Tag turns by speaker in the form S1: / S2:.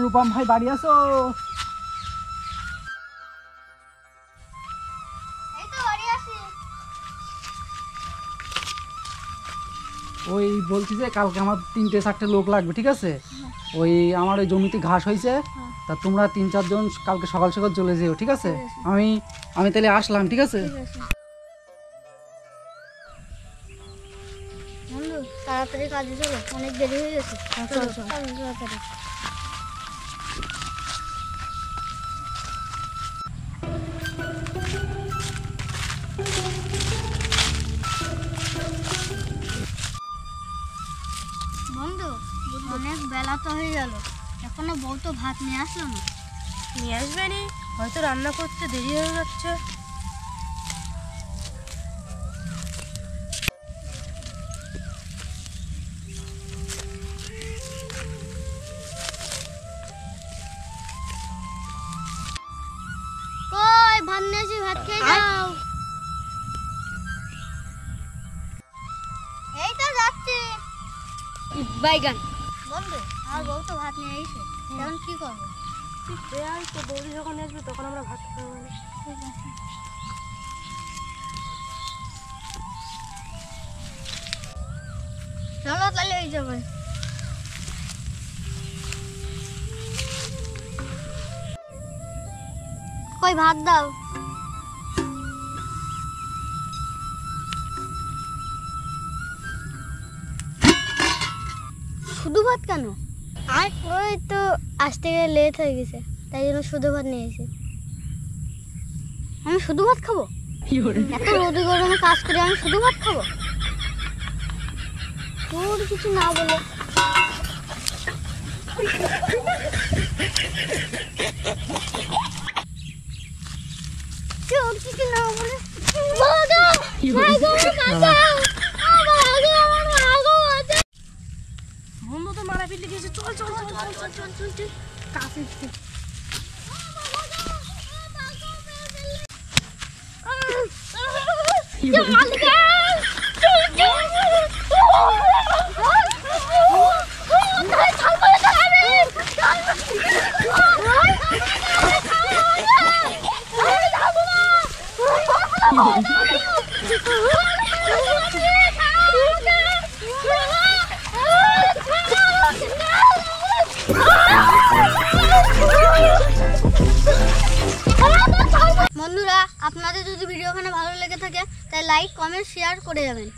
S1: রূপম ভাই বাড়ি আসো? ওই বলছি যে কালকে আমার 3-4টে লোক লাগবে, ঠিক আছে? ওই আমার ওই জমিতে ঘাস হয়েছে, তা তোমরা 3-4 জন কালকে সকাল সকাল চলে যেও, ঠিক আছে? আমি তাহলে আসলাম, ঠিক আছে?
S2: বন্ধু তাড়াতাড়ি কাজে চলো, অনেক দেরি হয়ে গেছে। তাড়াতাড়ি। বন্ধু অনেক বেলা তো হয়ে গেল, এখনো বউ তো ভাত নিয়ে আসলো না।
S3: নিয়ে আসবে নি, হয়তো রান্না করতে দেরি হয়ে যাচ্ছে।
S2: কই ভাত নিয়ে এসে ভাত খেয়ে যাও। এই তো যাচ্ছি। বাইগান বন্ধু আমার বউ তো ভাত নিয়ে এসে, এখন কি করবো?
S3: তো বৌদি যখন আসবে তখন আমরা ভাত খাবো।
S2: ঠিক আছে চলো তাহলে এই যাবে। কই ভাত দাও। শুধু ভাত কেন? আর ওই তো আসতে গেলে লেট হয়ে গেছে, তাই জন্য শুধু ভাত নিয়ে এসেছি। আমি শুধু ভাত খাবো? এত রোদে গরমে কাজ করে আমি শুধু ভাত খাবো? তোর কিছু না বলে তোর কিছু না বলে
S3: বন্ধু তো মারা পিটে গেছে, চল চল চল চল চল চল চল চল কাছে
S2: বন্ধুরা আপনাদের যদি ভিডিওখানে ভালো লেগে থাকে তাহলে লাইক কমেন্ট শেয়ার করে যাবেন।